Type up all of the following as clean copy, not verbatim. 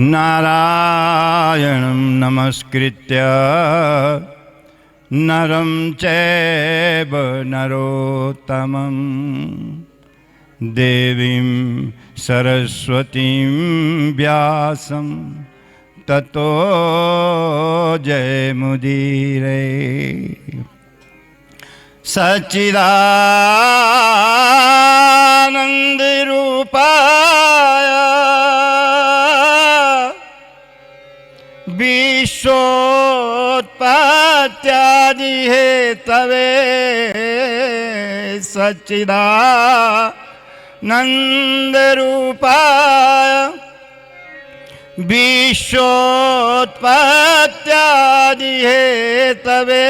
नारायणं नमस्कृत्य नरं चैव नरोत्तमं देवीं सरस्वतीं व्यासं ततो जयमुदीरये। सच्चिदानन्दरूपाय विश्वोत्पत्त्यादिहेतवे सच्चिदानन्दरूपाय विश्वोत्पत्त्यादिहेतवे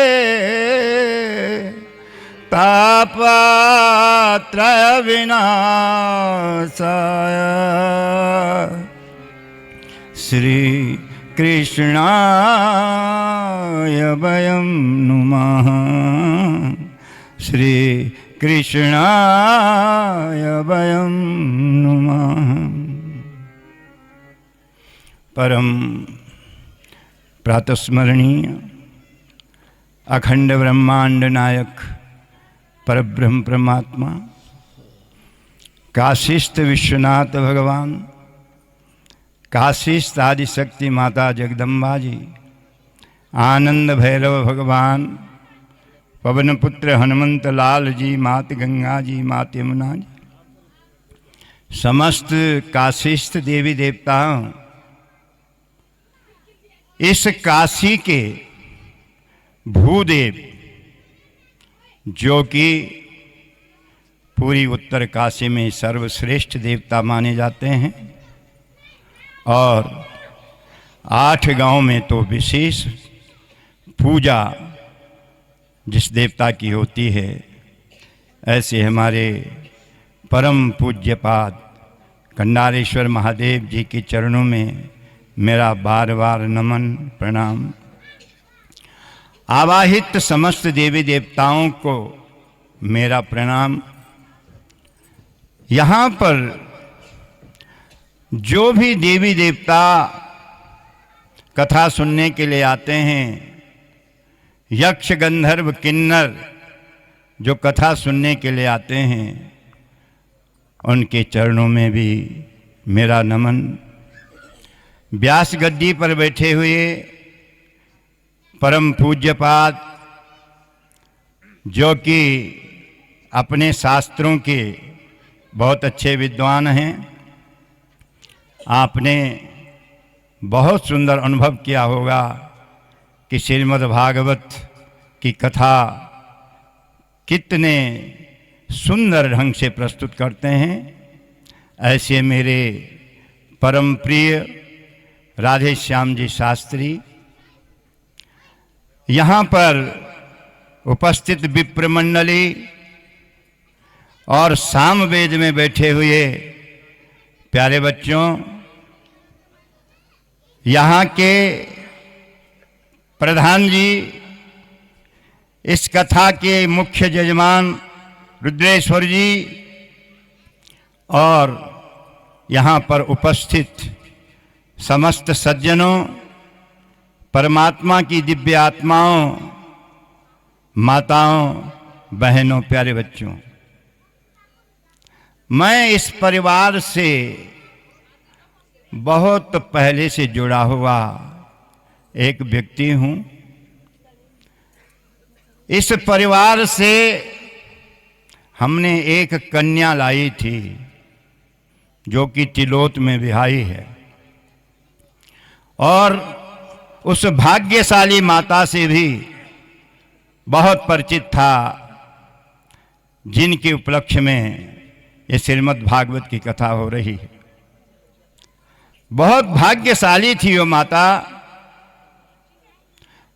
तापत्रयविनाशाय श्री कृष्णाय वयं नुमः। श्री कृष्णाय वयं नुमः। परम प्रातस्मरणीय अखंड ब्रह्मांड नायक परब्रह्म परमात्मा काशीस्थ विश्वनाथ भगवान, काशीस्थ आदिशक्ति माता जगदम्बा जी, आनंद भैरव भगवान, पवन पुत्र हनुमंत लाल जी, मात गंगा जी, मात यमुना जी, समस्त काशीस्थ देवी देवताओं, इस काशी के भूदेव जो कि पूरी उत्तर काशी में सर्वश्रेष्ठ देवता माने जाते हैं और 8 गांव में तो विशेष पूजा जिस देवता की होती है, ऐसे हमारे परम पूज्यपाद कंडारेश्वर महादेव जी के चरणों में मेरा बार बार नमन प्रणाम। आवाहित समस्त देवी देवताओं को मेरा प्रणाम। यहाँ पर जो भी देवी देवता कथा सुनने के लिए आते हैं, यक्ष गंधर्व किन्नर जो कथा सुनने के लिए आते हैं, उनके चरणों में भी मेरा नमन। व्यास गद्दी पर बैठे हुए परम पूज्यपाद जो कि अपने शास्त्रों के बहुत अच्छे विद्वान हैं, आपने बहुत सुंदर अनुभव किया होगा कि श्रीमद् भागवत की कथा कितने सुंदर ढंग से प्रस्तुत करते हैं। ऐसे मेरे परम प्रिय राधे श्याम जी शास्त्री, यहाँ पर उपस्थित विप्र मंडली और सामवेद में बैठे हुए प्यारे बच्चों, यहाँ के प्रधान जी, इस कथा के मुख्य यजमान रुद्रेश्वर जी और यहाँ पर उपस्थित समस्त सज्जनों, परमात्मा की दिव्य आत्माओं, माताओं, बहनों, प्यारे बच्चों, मैं इस परिवार से बहुत पहले से जुड़ा हुआ एक व्यक्ति हूँ। इस परिवार से हमने एक कन्या लाई थी जो कि तिलोत में विवाही है, और उस भाग्यशाली माता से भी बहुत परिचित था जिनके उपलक्ष्य में ये श्रीमद् भागवत की कथा हो रही है। बहुत भाग्यशाली थी वो माता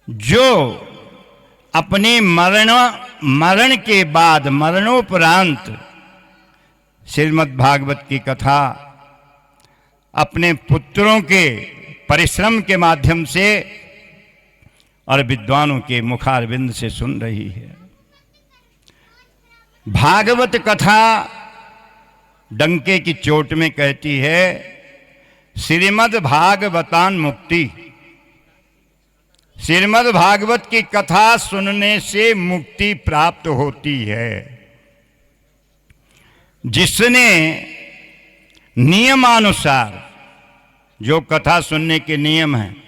जो अपने मरण के बाद, मरणोपरांत श्रीमद् भागवत की कथा अपने पुत्रों के परिश्रम के माध्यम से और विद्वानों के मुखारविंद से सुन रही है। भागवत कथा डंके की चोट में कहती है श्रीमद् भागवतान मुक्ति, श्रीमद् भागवत की कथा सुनने से मुक्ति प्राप्त होती है। जिसने नियमानुसार, जो कथा सुनने के नियम हैं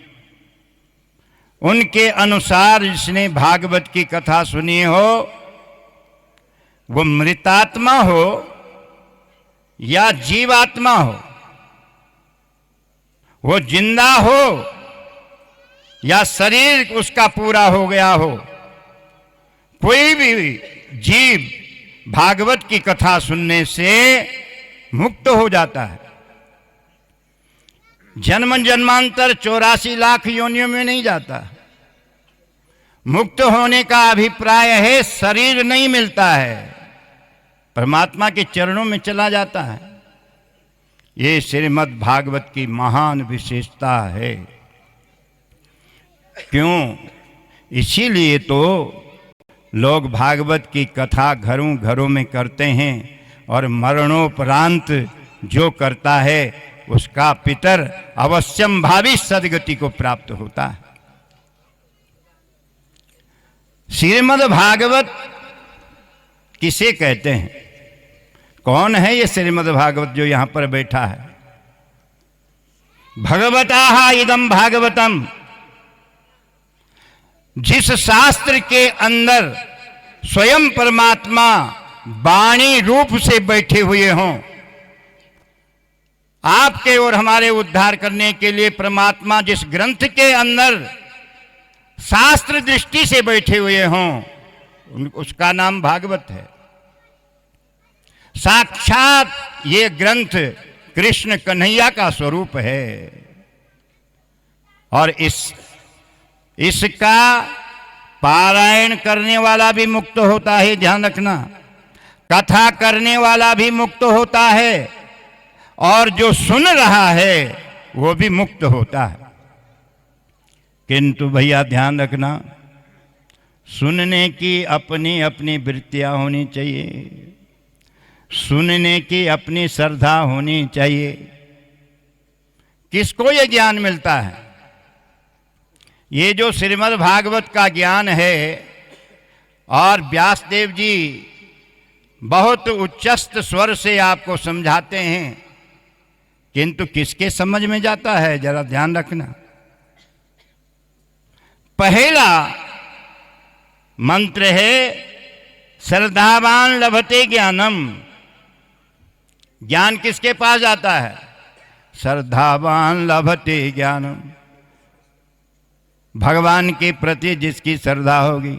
उनके अनुसार जिसने भागवत की कथा सुनी हो, वो मृतात्मा हो या जीवात्मा हो, वो जिंदा हो या शरीर उसका पूरा हो गया हो, कोई भी जीव भागवत की कथा सुनने से मुक्त हो जाता है। जन्म जन्मांतर 84 लाख योनियों में नहीं जाता। मुक्त होने का अभिप्राय है शरीर नहीं मिलता है, परमात्मा के चरणों में चला जाता है। ये श्रीमद् भागवत की महान विशेषता है। क्यों? इसीलिए तो लोग भागवत की कथा घरों घरों में करते हैं और मरणोपरांत जो करता है उसका पितर अवश्यम भावी सद्गति को प्राप्त होता है। श्रीमद् भागवत किसे कहते हैं? कौन है ये श्रीमद् भागवत जो यहां पर बैठा है? भगवता इदम भागवतम, जिस शास्त्र के अंदर स्वयं परमात्मा वाणी रूप से बैठे हुए हों, आपके और हमारे उद्धार करने के लिए परमात्मा जिस ग्रंथ के अंदर शास्त्र दृष्टि से बैठे हुए हों, उसका नाम भागवत है। साक्षात ये ग्रंथ कृष्ण कन्हैया का स्वरूप है और इसका पारायण करने वाला भी मुक्त होता है, ध्यान रखना। कथा करने वाला भी मुक्त होता है और जो सुन रहा है वो भी मुक्त होता है। किंतु भैया ध्यान रखना, सुनने की अपनी अपनी वृत्तियां होनी चाहिए, सुनने की अपनी श्रद्धा होनी चाहिए। किसको ये ज्ञान मिलता है? ये जो श्रीमद् भागवत का ज्ञान है और व्यासदेव जी बहुत उच्चस्त स्वर से आपको समझाते हैं, किंतु किसके समझ में जाता है? जरा ध्यान रखना। पहला मंत्र है श्रद्धावान लभते ज्ञानम। ज्ञान किसके पास जाता है? श्रद्धावान लभते ज्ञानम। भगवान के प्रति जिसकी श्रद्धा होगी,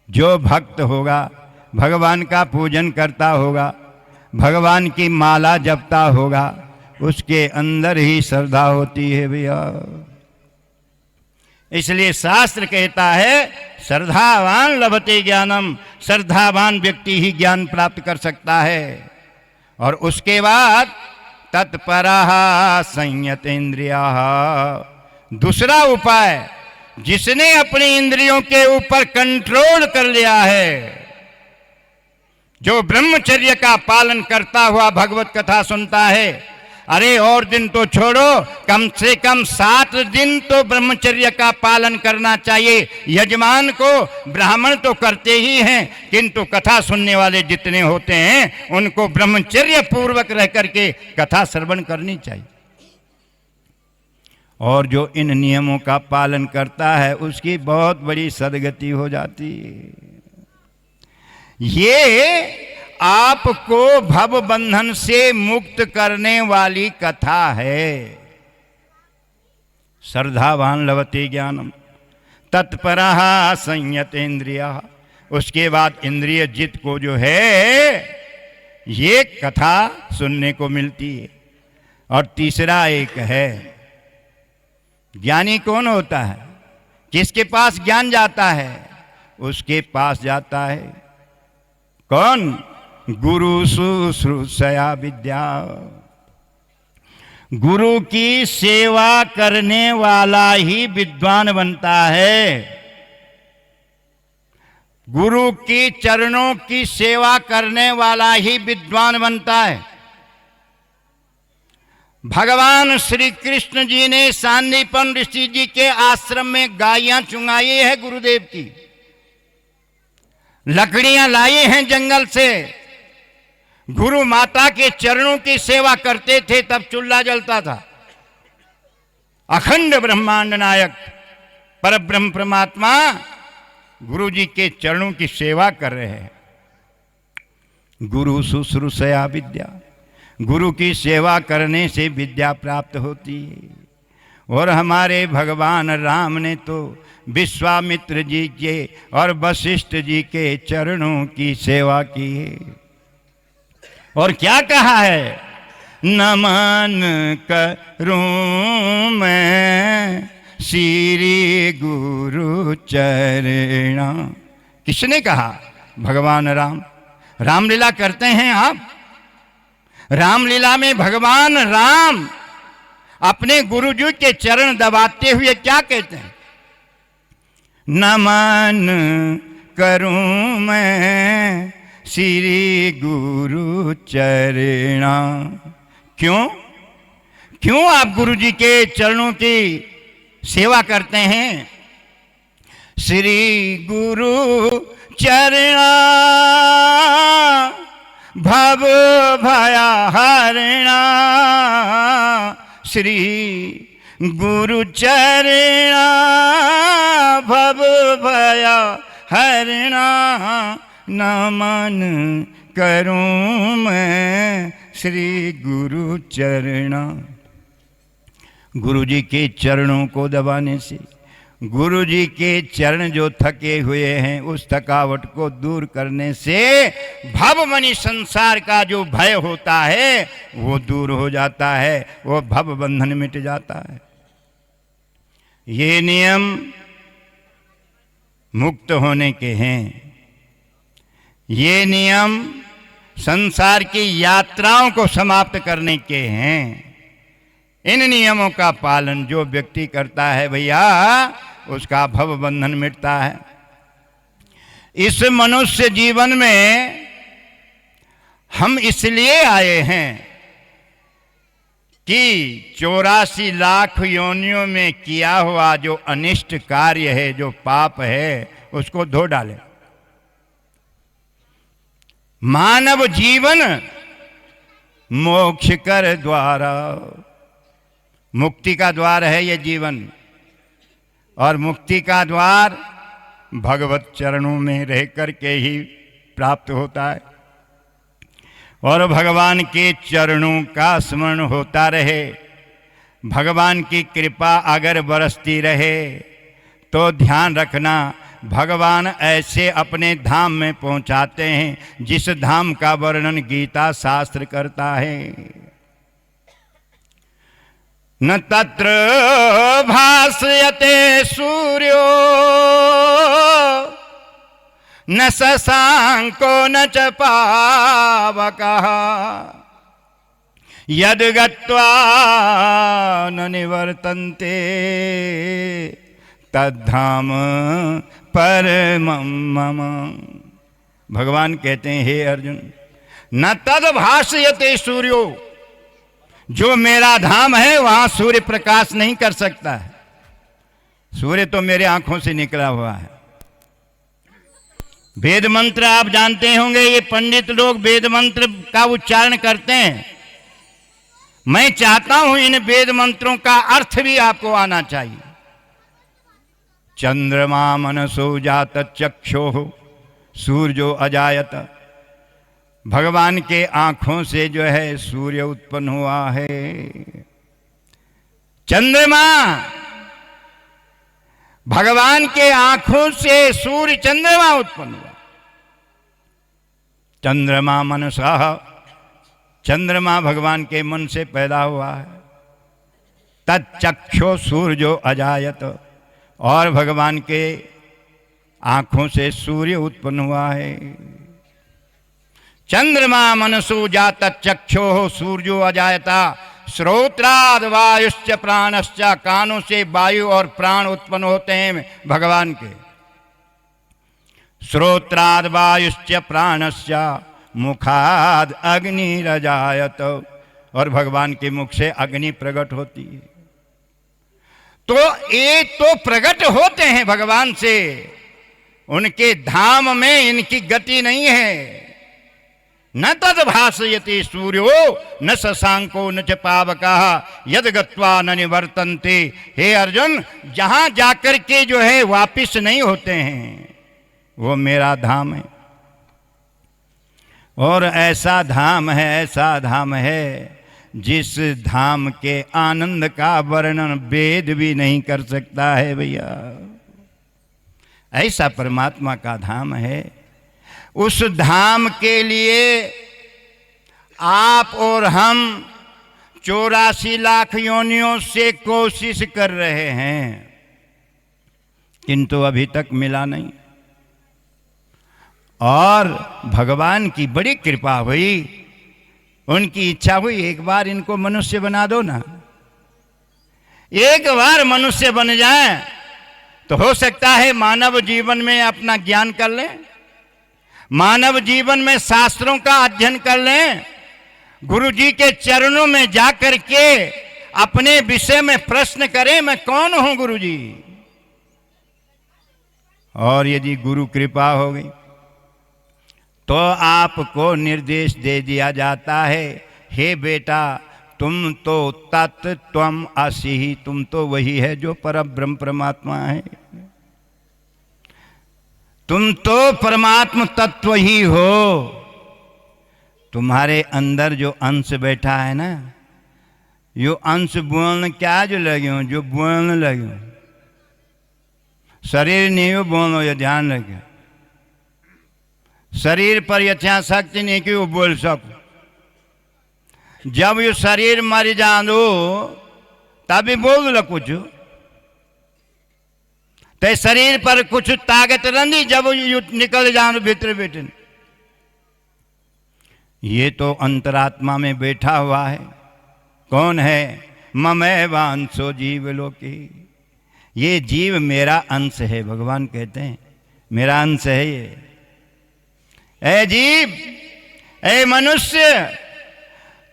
जो भक्त होगा, भगवान का पूजन करता होगा, भगवान की माला जपता होगा, उसके अंदर ही श्रद्धा होती है भैया। इसलिए शास्त्र कहता है श्रद्धावान लभते ज्ञानम, श्रद्धावान व्यक्ति ही ज्ञान प्राप्त कर सकता है। और उसके बाद तत्परः संयतेन्द्रियः, दूसरा उपाय, जिसने अपनी इंद्रियों के ऊपर कंट्रोल कर लिया है, जो ब्रह्मचर्य का पालन करता हुआ भगवत कथा सुनता है। अरे और दिन तो छोड़ो, कम से कम 7 दिन तो ब्रह्मचर्य का पालन करना चाहिए। यजमान को ब्राह्मण तो करते ही हैं, किंतु कथा सुनने वाले जितने होते हैं उनको ब्रह्मचर्य पूर्वक रह करके कथा श्रवण करनी चाहिए। और जो इन नियमों का पालन करता है उसकी बहुत बड़ी सद्गति हो जाती है। ये आपको भव बंधन से मुक्त करने वाली कथा है। श्रद्धावान लभते ज्ञानम तत्परः संयतेन्द्रियः। उसके बाद इंद्रिय जित को जो है ये कथा सुनने को मिलती है। और तीसरा एक है, ज्ञानी कौन होता है? किसके पास ज्ञान जाता है? उसके पास जाता है कौन? गुरु शुश्रूषया विद्या। गुरु की सेवा करने वाला ही विद्वान बनता है। गुरु की चरणों की सेवा करने वाला ही विद्वान बनता है। भगवान श्री कृष्ण जी ने सांदीपन ऋषि जी के आश्रम में गायें चुंगाई है गुरुदेव की, लकड़ियां लाई हैं जंगल से, गुरु माता के चरणों की सेवा करते थे, तब चूल्हा जलता था। अखंड ब्रह्मांड नायक परब्रह्म परमात्मा गुरु जी के चरणों की सेवा कर रहे हैं। गुरु शुश्रूषया विद्या, गुरु की सेवा करने से विद्या प्राप्त होती है। और हमारे भगवान राम ने तो विश्वामित्र जी के और वशिष्ठ जी के चरणों की सेवा की है। और क्या कहा है, नमन करूं मैं श्री गुरु चरणा। किसने कहा? भगवान राम। रामलीला करते हैं आप? रामलीला में भगवान राम अपने गुरुजी के चरण दबाते हुए क्या कहते हैं? नमन करूं मैं श्री गुरु चरणा। क्यों क्यों आप गुरुजी के चरणों की सेवा करते हैं? श्री गुरु चरणा भव भया हरणा, श्री गुरु चरणा भव भया हरणा, नमन करूं मैं श्री गुरु चरणा। गुरु जी के चरणों को दबाने से, गुरु जी के चरण जो थके हुए हैं उस थकावट को दूर करने से भवमणि संसार का जो भय होता है वो दूर हो जाता है, वो भव बंधन मिट जाता है। ये नियम मुक्त होने के हैं, ये नियम संसार की यात्राओं को समाप्त करने के हैं। इन नियमों का पालन जो व्यक्ति करता है भैया, उसका भव बंधन मिटता है। इस मनुष्य जीवन में हम इसलिए आए हैं कि 84 लाख योनियों में किया हुआ जो अनिष्ट कार्य है, जो पाप है, उसको धो डाले। मानव जीवन मोक्ष कर द्वारा, मुक्ति का द्वार है ये जीवन, और मुक्ति का द्वार भगवत चरणों में रह कर के ही प्राप्त होता है। और भगवान के चरणों का स्मरण होता रहे, भगवान की कृपा अगर बरसती रहे तो ध्यान रखना, भगवान ऐसे अपने धाम में पहुंचाते हैं जिस धाम का वर्णन गीता शास्त्र करता है। न तत्र भास्यते सूर्यो न शशांको न च पावकः, यद् गत्वा न निवर्तन्ते तद्धाम परमं मम। भगवान कहते हैं, हे अर्जुन, न तद भास्यते सूर्यो, जो मेरा धाम है वहां सूर्य प्रकाश नहीं कर सकता है। सूर्य तो मेरे आंखों से निकला हुआ है। वेद मंत्र आप जानते होंगे, ये पंडित लोग वेद मंत्र का उच्चारण करते हैं। मैं चाहता हूं इन वेद मंत्रों का अर्थ भी आपको आना चाहिए। चंद्रमा मनसो जात चक्षुः सूर्यो अजायत, भगवान के आंखों से जो है सूर्य उत्पन्न हुआ है। चंद्रमा, भगवान के आंखों से सूर्य चंद्रमा उत्पन्न हुआ। चंद्रमा मनसः, चंद्रमा भगवान के मन से पैदा हुआ है। तच्चक्षो सूर्यो अजायत, और भगवान के आंखों से सूर्य उत्पन्न हुआ है। चंद्रमा मनसो जात चक्षो सूर्यो अजायता, श्रोत्राद वायुश्च प्राणश्च, कानों से वायु और प्राण उत्पन्न होते हैं भगवान के। श्रोत्राद वायुश्च प्राणश्च मुखाद अग्निरजायत, और भगवान के मुख से अग्नि प्रकट होती है। तो ये तो प्रकट होते हैं भगवान से, उनके धाम में इनकी गति नहीं है। न तद भासयति सूर्यो न शशांको न च पावकः यद गत्वा न निवर्तन्ते। हे अर्जुन, जहां जाकर के जो है वापिस नहीं होते हैं वो मेरा धाम है। और ऐसा धाम है, ऐसा धाम है जिस धाम के आनंद का वर्णन वेद भी नहीं कर सकता है भैया। ऐसा परमात्मा का धाम है। उस धाम के लिए आप और हम 84 लाख योनियों से कोशिश कर रहे हैं, किंतु अभी तक मिला नहीं। और भगवान की बड़ी कृपा हुई, उनकी इच्छा हुई एक बार इनको मनुष्य बना दो ना। एक बार मनुष्य बन जाए तो हो सकता है मानव जीवन में अपना ज्ञान कर लें, मानव जीवन में शास्त्रों का अध्ययन कर लें, गुरु जी के चरणों में जाकर के अपने विषय में प्रश्न करें, मैं कौन हूं गुरु जी। और यदि गुरु कृपा हो गई तो आपको निर्देश दे दिया जाता है, हे बेटा तुम तो तत्त्वम् असि ही, तुम तो वही है जो परब्रह्म परमात्मा है, तुम तो परमात्म तत्व ही हो। तुम्हारे अंदर जो अंश बैठा है ना, यो अंश बोलने क्या जो लगे जो बोलने लगे, शरीर नहीं हो बोलो, ये ध्यान रखे। शरीर पर यथाशक्ति नहीं कि वो बोल सको। जब ये शरीर मर जाओ तभी बोल लो कुछ, ते शरीर पर कुछ ताकत रही जब यू निकल जाओ भीतर भीतर। ये तो अंतरात्मा में बैठा हुआ है। कौन है? ममैवांशो जीव लोके, ये जीव मेरा अंश है। भगवान कहते हैं मेरा अंश है ये। ए जीव, ए मनुष्य,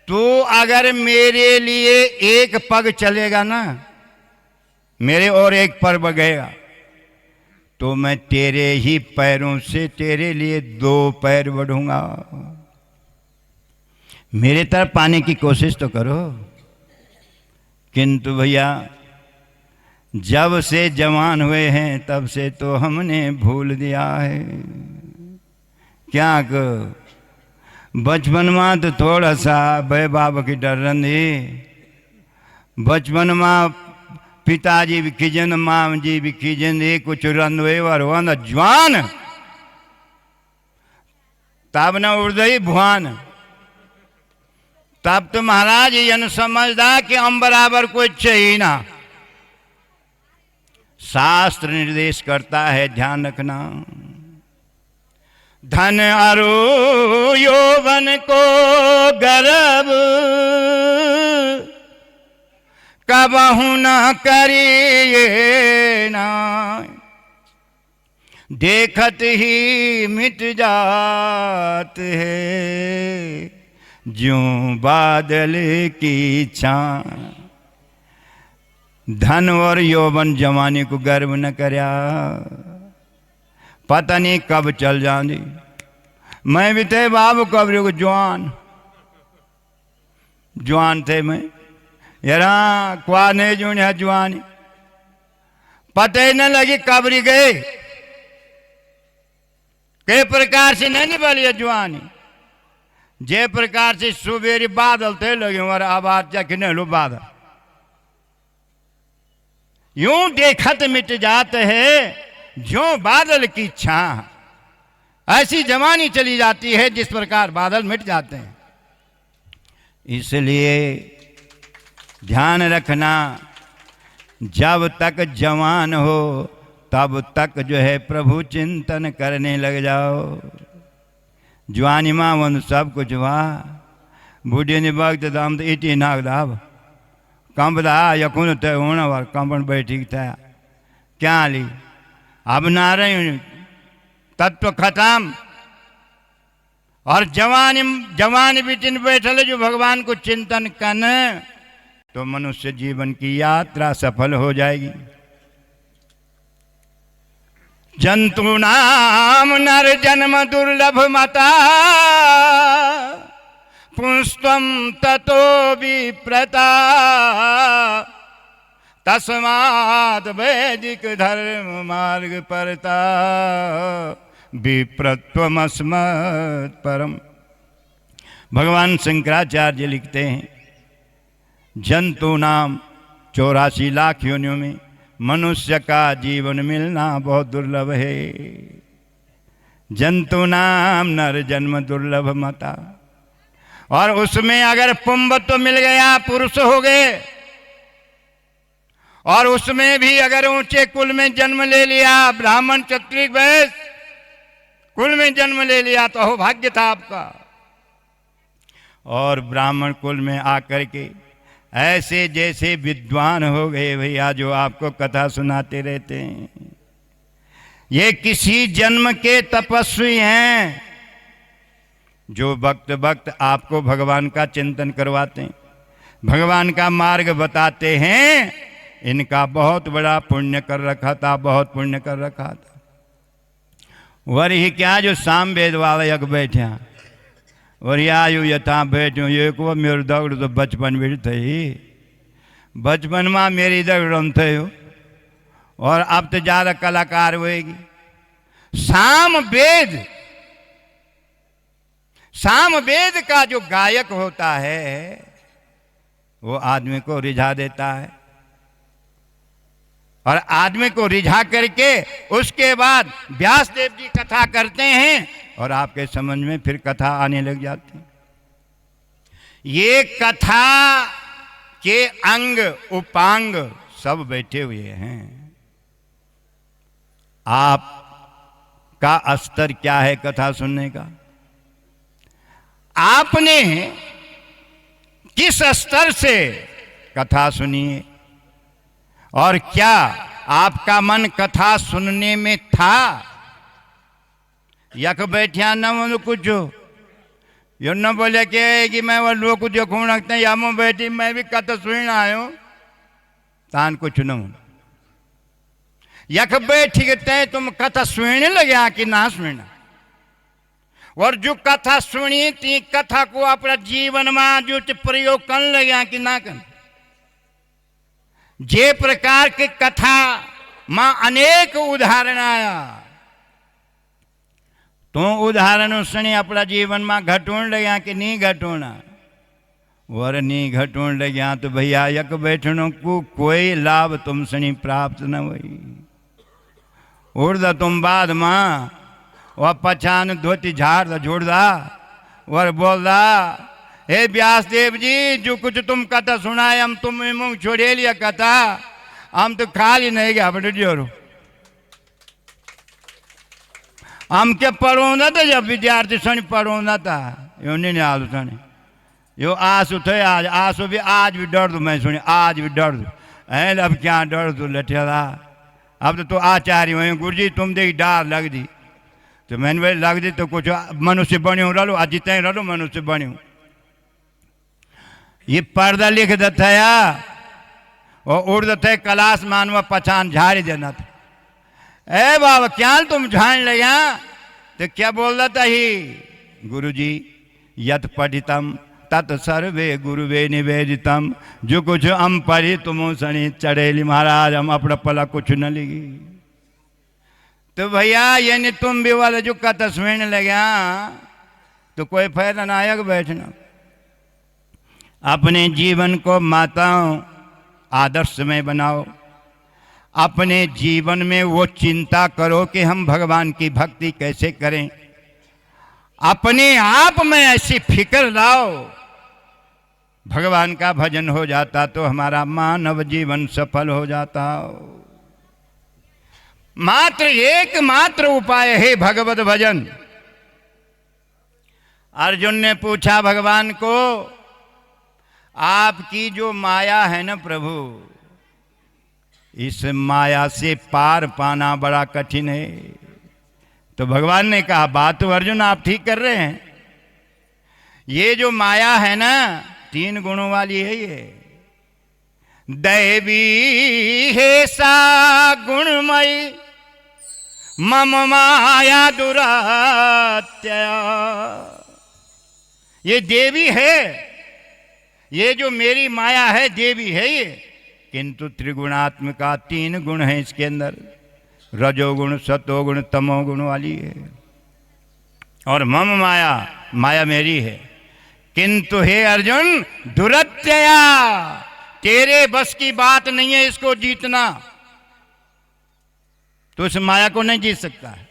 तू अगर मेरे लिए एक पग चलेगा ना, मेरे और एक पर बगेगा, तो मैं तेरे ही पैरों से तेरे लिए 2 पैर बढ़ूंगा। मेरे तरफ पाने की कोशिश तो करो। किंतु भैया जब से जवान हुए हैं तब से तो हमने भूल दिया है। क्या कर, बचपन में तो थोड़ा सा भय बाप की डर रही, बचपन में पिताजी भी खिजन, माँ जी भी खिजन, ये कुछ रन वर जवान तब न उर्दई भुआन, तब तो महाराज ये समझदा कि हम बराबर कोई चाहिए ना। शास्त्र निर्देश करता है, ध्यान रखना, धन अरु यौवन को गर्व कबहु न करिए ना, देखत ही मिट जात है ज्यों बादल की छां। धन और यौवन जवानी को गर्व न करया, पता नहीं कब चल जानी। मैं भी थे बाबू कब को जवान थे मैं, यारा क्वा नहीं जो है जवानी, पता ही न लगी कबरी गए, कई प्रकार से नहीं निभली जवानी। जे प्रकार से सुबेरी बादल थे लगे और आवाज चखने लो बादल, यूं देखत मिट जाते है जो बादल की छां। ऐसी जवानी चली जाती है जिस प्रकार बादल मिट जाते हैं। इसलिए ध्यान रखना, जब तक जवान हो तब तक जो है प्रभु चिंतन करने लग जाओ। जवानी मां वन सब कुछ वाह, बूढ़े ने वक्त दाम तो इटी नाग दाब कंबदा यकुन तय होना वार कंबन बैठी था क्या ली। अब ना रही तत्व खत्म और जवान बिटिन बैठल जो भगवान को चिंतन कन, तो मनुष्य जीवन की यात्रा सफल हो जाएगी। जंतु नाम नर जन्म दुर्लभ मता, पुंस्त्वं ततो विप्रता, तस्मात् वैदिक धर्म मार्ग परता, विप्रत्वमस्मत् परम। भगवान शंकराचार्य लिखते हैं, जंतु नाम 84 लाख योनियों में मनुष्य का जीवन मिलना बहुत दुर्लभ है। जंतु नाम नर जन्म दुर्लभ मता, और उसमें अगर पुंबत्व मिल गया, पुरुष हो गए, और उसमें भी अगर ऊंचे कुल में जन्म ले लिया, ब्राह्मण क्षत्रिय वैश्य कुल में जन्म ले लिया, तो हो भाग्य था आपका। और ब्राह्मण कुल में आकर के ऐसे जैसे विद्वान हो गए भैया, जो आपको कथा सुनाते रहते हैं, ये किसी जन्म के तपस्वी हैं, जो वक्त वक्त आपको भगवान का चिंतन करवाते हैं, भगवान का मार्ग बताते हैं। इनका बहुत बड़ा पुण्य कर रखा था, बहुत पुण्य कर रखा था। वही क्या जो साम वेद वाला यक बैठा, और आयु यथा बैठो, ये को मेरे दगड़ तो बचपन भी थी, बचपन में मेरी दगड़ थे, और अब तो ज़्यादा कलाकार होएगी। साम वेद का जो गायक होता है, वो आदमी को रिझा देता है, और आदमी को रिझा करके उसके बाद व्यास देव जी कथा करते हैं, और आपके समझ में फिर कथा आने लग जाती है। ये कथा के अंग उपांग सब बैठे हुए हैं। आपका स्तर क्या है कथा सुनने का? आपने किस स्तर से कथा सुनी है, और क्या आपका मन कथा सुनने में था? यक बैठिया न वो कुछ यो न बोले कि मैं वो लोग देखूँ रखते हैं, या मैं बैठी मैं भी कथा सुन आयो, तान कुछ न हो। यक बैठी के तुम कथा सुनने लगे कि ना सुनना, और जो कथा सुनी ती कथा को अपना जीवन में जो प्रयोग करने लगे कि ना कर। जे प्रकार के कथा मां अनेक उदाहरण आया, तो उदाहरणों सुनी अपना जीवन में घटोण लग्या कि नहीं घटोना, वर नहीं घटोण लग्या तो भैया यक बैठनों को कोई लाभ तुम सुनी प्राप्त न हुई। उड़द तुम बाद मां वह पछान धोती झाड़ जोड़दा वर बोलदा, हे व्यास देव जी, जो कुछ तुम कथा सुनाए हम तुम मुंह छोड़े लिया कथा, हम तो खाली नहीं गया बड़े जोरो। हम क्या पढ़ोना था, जब विद्यार्थी सुनी पढ़ोना था, यो नहीं आलू सुनी, यो आंसू थे आज भी डर दू, मैं सुनी आज भी डर दू, अब क्या डर दू लठेला, अब तो आचार्य हुए गुरु जी तुम देख डार लग दी, तो मैंने भाई लग दी तो कुछ मनुष्य बन्यो रहो, आज जितने रहो मनुष्य बन्यो। ये पर्दा लिख देता है और उड़ देते कलाश मानवा पछान झाड़ी देना था। ए बाबा क्या तुम झाड़ लिया, तो क्या बोल रहा ही गुरुजी, यत पठितम तत् सर्वे गुरुवे निवेदितम, जो कुछ हम पढ़ी तुम सनी चढ़ेली महाराज, हम अपना पला कुछ न लिखी। तो भैया ये नहीं तुम भी वाले जो कथा सुनने लगे तो कोई फायदा ना आएगा बैठना। अपने जीवन को माताओं आदर्श में बनाओ, अपने जीवन में वो चिंता करो कि हम भगवान की भक्ति कैसे करें, अपने आप में ऐसी फिक्र लाओ, भगवान का भजन हो जाता तो हमारा मानव जीवन सफल हो जाता। मात्र एकमात्र उपाय है भगवत भजन। अर्जुन ने पूछा भगवान को, आपकी जो माया है ना प्रभु, इस माया से पार पाना बड़ा कठिन है। तो भगवान ने कहा, बात तो अर्जुन आप ठीक कर रहे हैं, ये जो माया है ना, 3 गुणों वाली है ये। दैवी है सा गुणमयी मम माया दुरात्यया। ये देवी है, ये जो मेरी माया है देवी है ये, किंतु त्रिगुणात्मिका 3 गुण है इसके अंदर, रजोगुण सतोगुण तमोगुण वाली है। और मम माया, माया मेरी है, किंतु हे अर्जुन दुरत्यया, तेरे बस की बात नहीं है इसको जीतना। तो उस माया को नहीं जीत सकता है।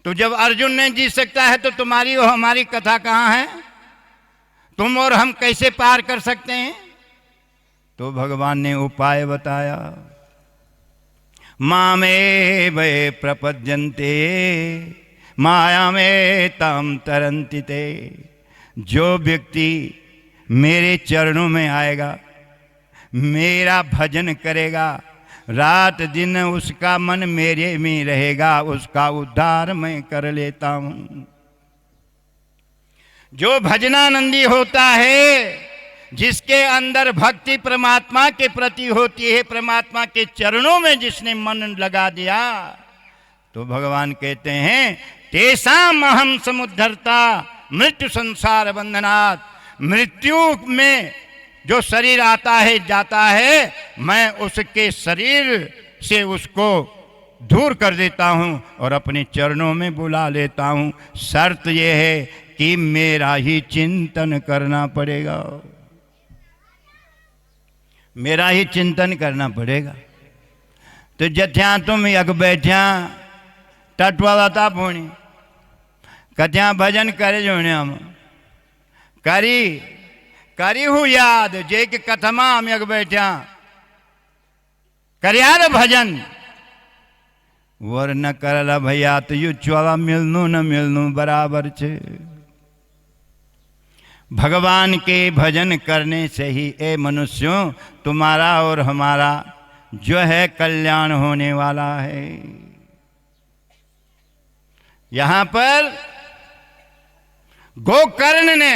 तो जब अर्जुन नहीं जीत सकता है तो तुम्हारी और हमारी कथा कहाँ है? तुम और हम कैसे पार कर सकते हैं? तो भगवान ने उपाय बताया। मामे वे प्रपद्यन्ते माया में ताम तरन्ति ते। जो व्यक्ति मेरे चरणों में आएगा, मेरा भजन करेगा, रात दिन उसका मन मेरे में रहेगा, उसका उद्धार मैं कर लेता हूं। जो भजनानंदी होता है, जिसके अंदर भक्ति परमात्मा के प्रति होती है, परमात्मा के चरणों में जिसने मन लगा दिया, तो भगवान कहते हैं तेषाम अहम समुद्धरता मृत्यु संसार बंधनात्। मृत्यु में जो शरीर आता है जाता है, मैं उसके शरीर से उसको दूर कर देता हूं और अपने चरणों में बुला लेता हूं। शर्त यह है कि मेरा ही चिंतन करना पड़ेगा, मेरा ही चिंतन करना पड़ेगा। तो जथ्या तुम यक बैठ्या टटवाला था पुणी कथ्या भजन करे जोने हम करी हूँ याद जे कि कथमा हम यक बैठ्या करियार भजन वर न करला भैया तो यू चौला मिलनू न मिलनू बराबर छे। भगवान के भजन करने से ही ए मनुष्यों तुम्हारा और हमारा जो है कल्याण होने वाला है। यहां पर गोकर्ण ने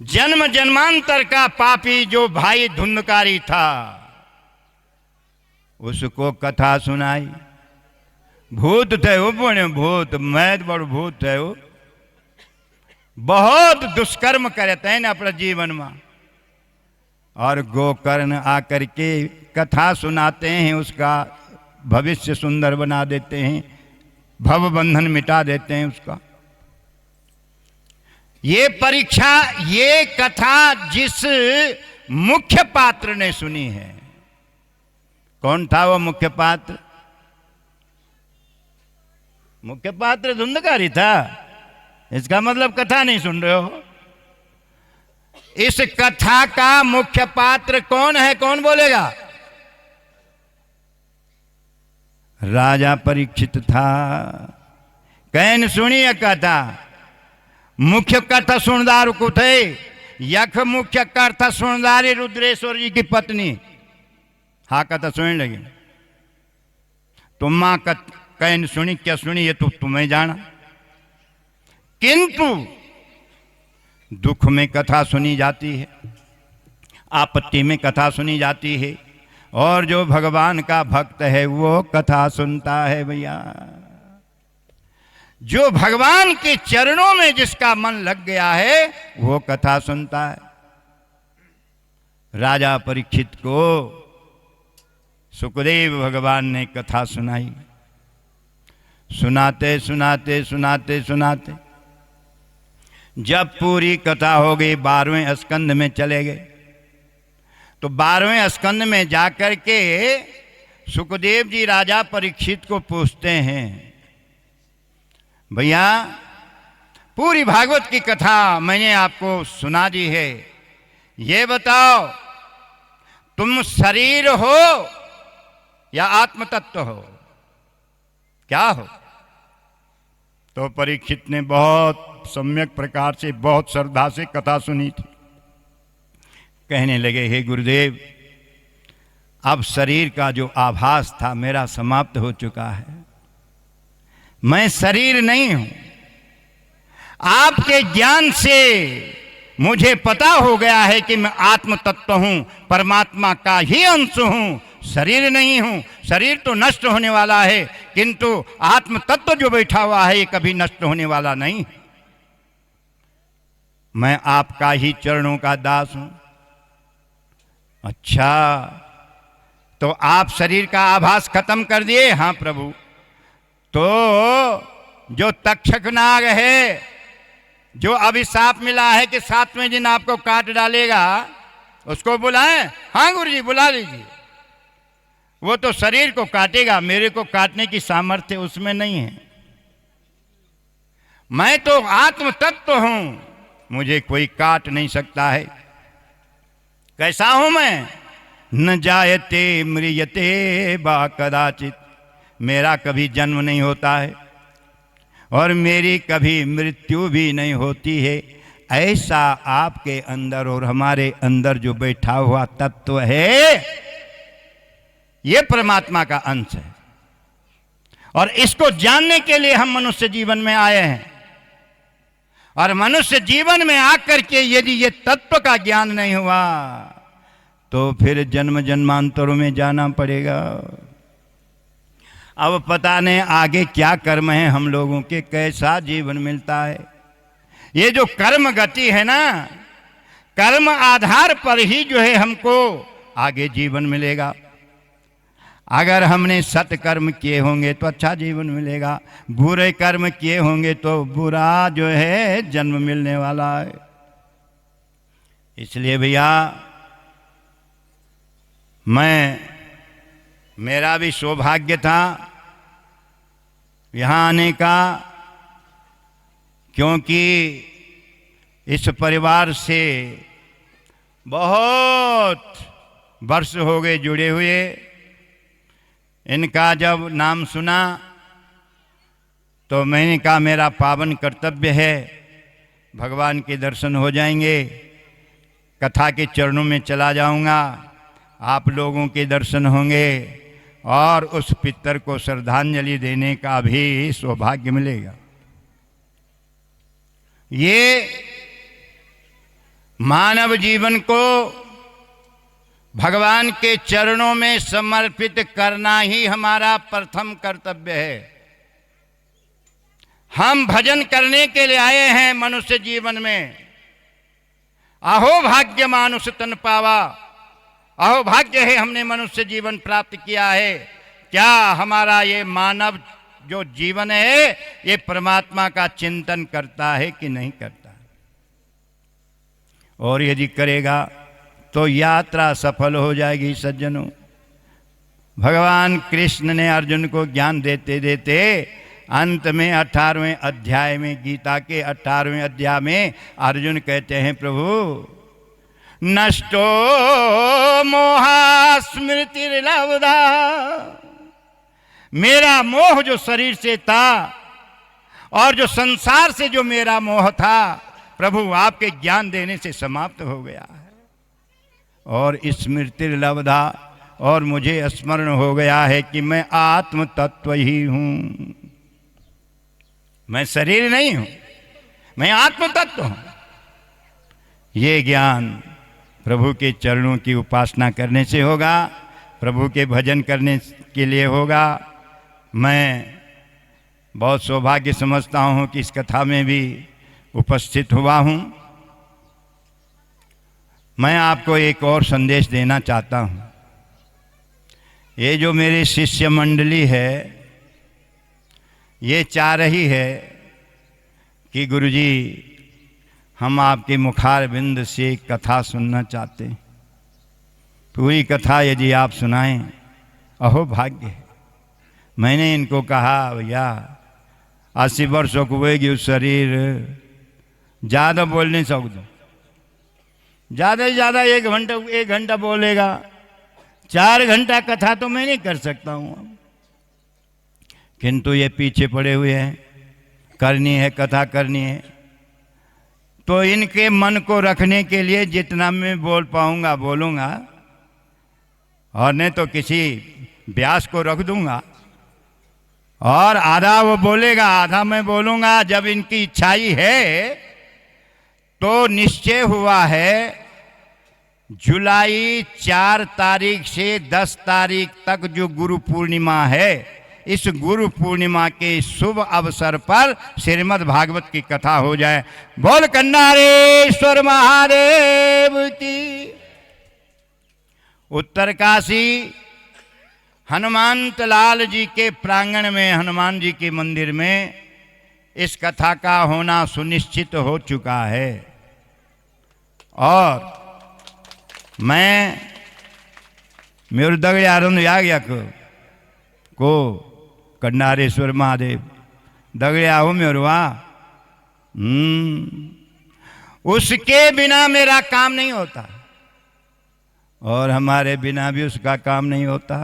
जन्म जन्मांतर का पापी जो भाई धुंधकारी था उसको कथा सुनाई। भूत थे वो, पुण्य भूत, मैद बड़ भूत थे वो, बहुत दुष्कर्म करते हैं ना अपने जीवन में। और गोकर्ण आकर के कथा सुनाते हैं, उसका भविष्य सुंदर बना देते हैं, भव बंधन मिटा देते हैं उसका। ये परीक्षा, ये कथा जिस मुख्य पात्र ने सुनी है, कौन था वो मुख्य पात्र? मुख्य पात्र धुंधकारी था। इसका मतलब कथा नहीं सुन रहे हो। इस कथा का मुख्य पात्र कौन है? कौन बोलेगा? राजा परीक्षित था। कहन सुनिए कथा। मुख्य कथा सुनदार को थे। यख मुख्य कथा सुनदारी रुद्रेश्वर जी की पत्नी। हाँ कथा सुनने लगी। तुम मां कहन सुनी, क्या सुनी ये तो तुम्हें जाना। किंतु दुख में कथा सुनी जाती है, आपत्ति में कथा सुनी जाती है, और जो भगवान का भक्त है वो कथा सुनता है भैया। जो भगवान के चरणों में जिसका मन लग गया है वो कथा सुनता है। राजा परीक्षित को सुखदेव भगवान ने कथा सुनाई। सुनाते सुनाते सुनाते सुनाते जब पूरी कथा हो गई, 12वें स्कंद में चले गए। तो 12वें स्कंद में जाकर के सुखदेव जी राजा परीक्षित को पूछते हैं, भैया पूरी भागवत की कथा मैंने आपको सुना दी है, ये बताओ तुम शरीर हो या आत्म तत्व हो, क्या हो? तो परीक्षित ने बहुत सम्यक प्रकार से, बहुत श्रद्धा से कथा सुनी थी। कहने लगे, हे गुरुदेव, अब शरीर का जो आभास था मेरा समाप्त हो चुका है। मैं शरीर नहीं हूं। आपके ज्ञान से मुझे पता हो गया है कि मैं आत्म तत्व हूं, परमात्मा का ही अंश हूं, शरीर नहीं हूं। शरीर तो नष्ट होने वाला है, किंतु आत्म तत्व जो बैठा हुआ है ये कभी नष्ट होने वाला नहीं। मैं आपका ही चरणों का दास हूं। अच्छा, तो आप शरीर का आभास खत्म कर दिए? हाँ प्रभु। तो जो तक्षक नाग है, जो अभिशाप मिला है कि 7वें दिन आपको काट डालेगा, उसको बुलाएं? हाँ गुरुजी बुला लीजिए। वो तो शरीर को काटेगा, मेरे को काटने की सामर्थ्य उसमें नहीं है। मैं तो आत्म तत्व हूं, मुझे कोई काट नहीं सकता है। कैसा हूं मैं? न जायते म्रियते बा कदाचित, मेरा कभी जन्म नहीं होता है और मेरी कभी मृत्यु भी नहीं होती है। ऐसा आपके अंदर और हमारे अंदर जो बैठा हुआ तत्व है, ये परमात्मा का अंश है। और इसको जानने के लिए हम मनुष्य जीवन में आए हैं। और मनुष्य जीवन में आकर के यदि ये तत्व का ज्ञान नहीं हुआ तो फिर जन्म जन्मांतरों में जाना पड़ेगा। अब पता नहीं आगे क्या कर्म है हम लोगों के, कैसा जीवन मिलता है। ये जो कर्म गति है ना, कर्म आधार पर ही जो है हमको आगे जीवन मिलेगा। अगर हमने सत्कर्म किए होंगे तो अच्छा जीवन मिलेगा, बुरे कर्म किए होंगे तो बुरा जो है जन्म मिलने वाला है। इसलिए भैया मेरा भी सौभाग्य था यहाँ आने का, क्योंकि इस परिवार से बहुत वर्ष हो गए जुड़े हुए। इनका जब नाम सुना तो मैंने कहा मेरा पावन कर्तव्य है, भगवान के दर्शन हो जाएंगे, कथा के चरणों में चला जाऊंगा, आप लोगों के दर्शन होंगे और उस पितर को श्रद्धांजलि देने का भी सौभाग्य मिलेगा। ये मानव जीवन को भगवान के चरणों में समर्पित करना ही हमारा प्रथम कर्तव्य है। हम भजन करने के लिए आए हैं मनुष्य जीवन में। अहो भाग्य मानुष तन पावा, अहो भाग्य है हमने मनुष्य जीवन प्राप्त किया है। क्या हमारा ये मानव जो जीवन है ये परमात्मा का चिंतन करता है कि नहीं करता? और यदि करेगा तो यात्रा सफल हो जाएगी। सज्जनों, भगवान कृष्ण ने अर्जुन को ज्ञान देते देते अंत में 18वें अध्याय में, गीता के 18वें अध्याय में अर्जुन कहते हैं, प्रभु नष्टो मोहा स्मृतिर्लब्धा, मेरा मोह जो शरीर से था और जो संसार से जो मेरा मोह था, प्रभु आपके ज्ञान देने से समाप्त हो गया है। और स्मृतिर्लब्धा, और मुझे स्मरण हो गया है कि मैं आत्म तत्व ही हूं, मैं शरीर नहीं हूं, मैं आत्म तत्व हूं। ये ज्ञान प्रभु के चरणों की उपासना करने से होगा, प्रभु के भजन करने के लिए होगा। मैं बहुत सौभाग्य समझता हूँ कि इस कथा में भी उपस्थित हुआ हूँ। मैं आपको एक और संदेश देना चाहता हूँ। ये जो मेरी शिष्य मंडली है, ये चाह रही है कि गुरुजी हम आपके मुखारबिंद से कथा सुनना चाहते हैं। पूरी कथा यदि आप सुनाएं, अहो भाग्य है। मैंने इनको कहा, भैया 80 वर्षों को हुएगी शरीर, ज़्यादा बोल नहीं सकते, ज़्यादा से ज़्यादा 1 घंटा बोलेगा, 4 घंटा कथा तो मैं नहीं कर सकता हूँ। किंतु ये पीछे पड़े हुए हैं, करनी है कथा करनी है, तो इनके मन को रखने के लिए जितना मैं बोल पाऊंगा बोलूँगा, और नहीं तो किसी व्यास को रख दूंगा और आधा वो बोलेगा, आधा मैं बोलूंगा। जब इनकी इच्छाई है तो निश्चय हुआ है जुलाई 4 तारीख से 10 तारीख तक जो गुरु पूर्णिमा है, इस गुरु पूर्णिमा के शुभ अवसर पर श्रीमद् भागवत की कथा हो जाए। बोल कंडारेश्वर महादेव की। उत्तरकाशी हनुमंत लाल जी के प्रांगण में, हनुमान जी के मंदिर में इस कथा का होना सुनिश्चित हो चुका है। और मैं मेरे दगड़े आनंद आ गया को कंडारेश्वर महादेव दगड़े आओ मेरुआ। उसके बिना मेरा काम नहीं होता और हमारे बिना भी उसका काम नहीं होता।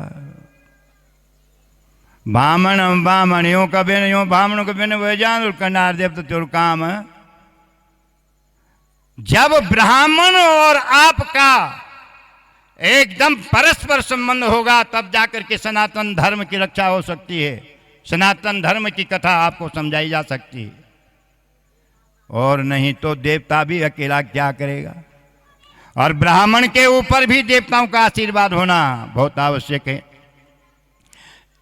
बामण बामणियों का बिन यो बामणों का बिन वह जान कंडार देव तो चोर काम है। जब ब्राह्मण और आपका एकदम परस्पर संबंध होगा तब जाकर के सनातन धर्म की रक्षा हो सकती है, सनातन धर्म की कथा आपको समझाई जा सकती है। और नहीं तो देवता भी अकेला क्या करेगा। और ब्राह्मण के ऊपर भी देवताओं का आशीर्वाद होना बहुत आवश्यक है।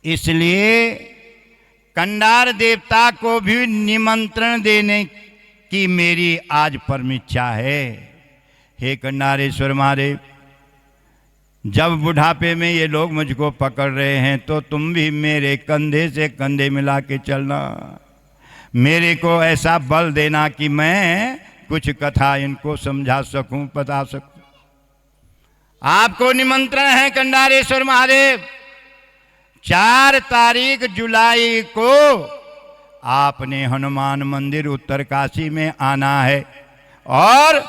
इसलिए कंडार देवता को भी निमंत्रण देने की मेरी आज परम इच्छा है। हे कंडारेश्वर महादेव, जब बुढ़ापे में ये लोग मुझको पकड़ रहे हैं तो तुम भी मेरे कंधे से कंधे मिला के चलना, मेरे को ऐसा बल देना कि मैं कुछ कथा इनको समझा सकूं, बता सकूं। आपको निमंत्रण है कंडारेश्वर महादेव। 4 तारीख जुलाई को आपने हनुमान मंदिर उत्तरकाशी में आना है और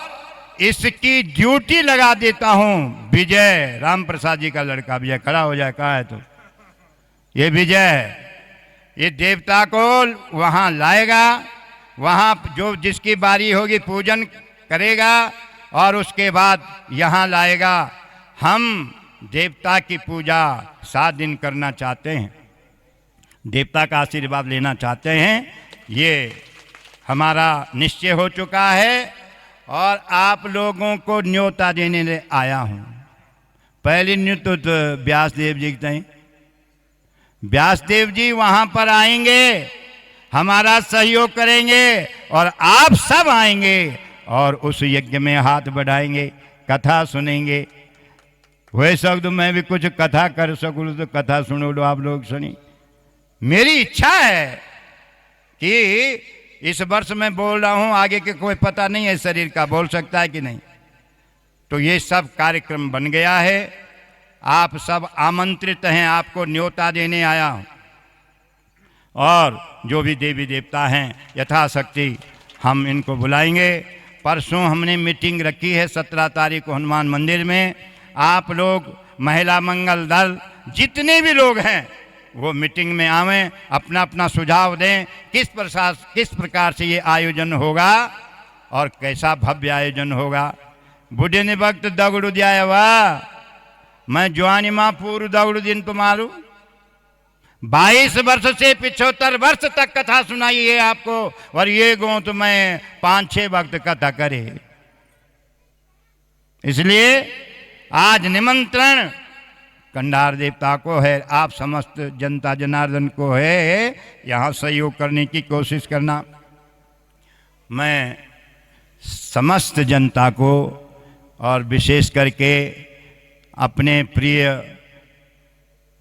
इसकी ड्यूटी लगा देता हूं। विजय राम प्रसाद जी का लड़का, विजय खड़ा हो जाए, कहा है तो ये विजय ये देवता को वहां लाएगा, वहां जो जिसकी बारी होगी पूजन करेगा और उसके बाद यहां लाएगा। हम देवता की पूजा 7 दिन करना चाहते हैं, देवता का आशीर्वाद लेना चाहते हैं। ये हमारा निश्चय हो चुका है और आप लोगों को न्योता देने आया हूं। पहली न्योता तो व्यास देव जी की, व्यास देव जी वहां पर आएंगे, हमारा सहयोग करेंगे और आप सब आएंगे और उस यज्ञ में हाथ बढ़ाएंगे, कथा सुनेंगे। वही सकूँ मैं भी कुछ कथा कर सकूँ तो कथा सुनो लो आप लोग, सुनी। मेरी इच्छा है कि इस वर्ष मैं बोल रहा हूं, आगे के कोई पता नहीं है शरीर का, बोल सकता है कि नहीं। तो ये सब कार्यक्रम बन गया है, आप सब आमंत्रित हैं, आपको न्योता देने आया हूं। और जो भी देवी देवता हैं यथाशक्ति हम इनको बुलाएंगे। परसों हमने मीटिंग रखी है 17 तारीख को हनुमान मंदिर में। आप लोग महिला मंगल दल जितने भी लोग हैं वो मीटिंग में आवें, अपना अपना सुझाव दें किस प्रकार से ये आयोजन होगा और कैसा भव्य आयोजन होगा। बुढ़े ने वक्त दगड़ू दिया वाह, मैं जवानी माँ पूर्व दगड़ू दिन तुम्हारू 22 वर्ष से 75 वर्ष तक कथा सुनाई है आपको, और ये गो तो मैं 5-6 वक्त कथा करे। इसलिए आज निमंत्रण कंडार देवता को है, आप समस्त जनता जनार्दन को है, यहाँ सहयोग करने की कोशिश करना। मैं समस्त जनता को और विशेष करके अपने प्रिय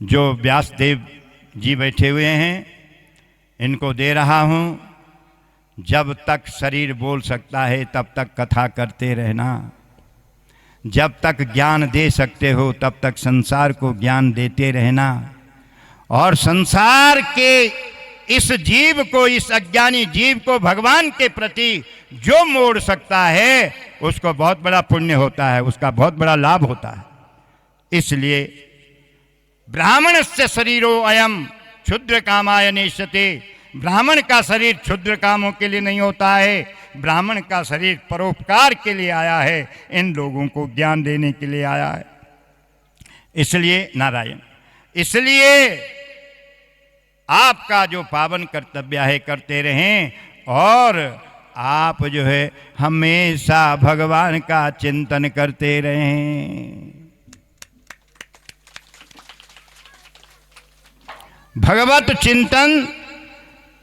जो व्यासदेव जी बैठे हुए हैं इनको दे रहा हूँ। जब तक शरीर बोल सकता है तब तक कथा करते रहना, जब तक ज्ञान दे सकते हो तब तक संसार को ज्ञान देते रहना। और संसार के इस जीव को, इस अज्ञानी जीव को भगवान के प्रति जो मोड़ सकता है उसको बहुत बड़ा पुण्य होता है, उसका बहुत बड़ा लाभ होता है। इसलिए ब्राह्मणस्य शरीरो अयम क्षुद्र कामाय नेष्यते, ब्राह्मण का शरीर क्षुद्र कामों के लिए नहीं होता है, ब्राह्मण का शरीर परोपकार के लिए आया है, इन लोगों को ज्ञान देने के लिए आया है। इसलिए नारायण, इसलिए आपका जो पावन कर्तव्य है करते रहें और आप जो है हमेशा भगवान का चिंतन करते रहें। भगवत चिंतन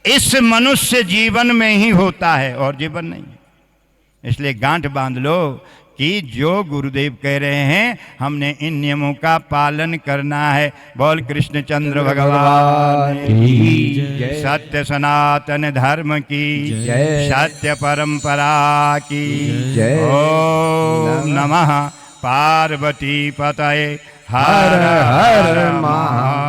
इस मनुष्य जीवन में ही होता है और जीवन नहीं। इसलिए गांठ बांध लो कि जो गुरुदेव कह रहे हैं हमने इन नियमों का पालन करना है। बोल कृष्णचंद्र भगवान की जय, सत्य सनातन धर्म की जय, सत्य परंपरा की जय। ओम नमः पार्वती पतये हर हर महादेव।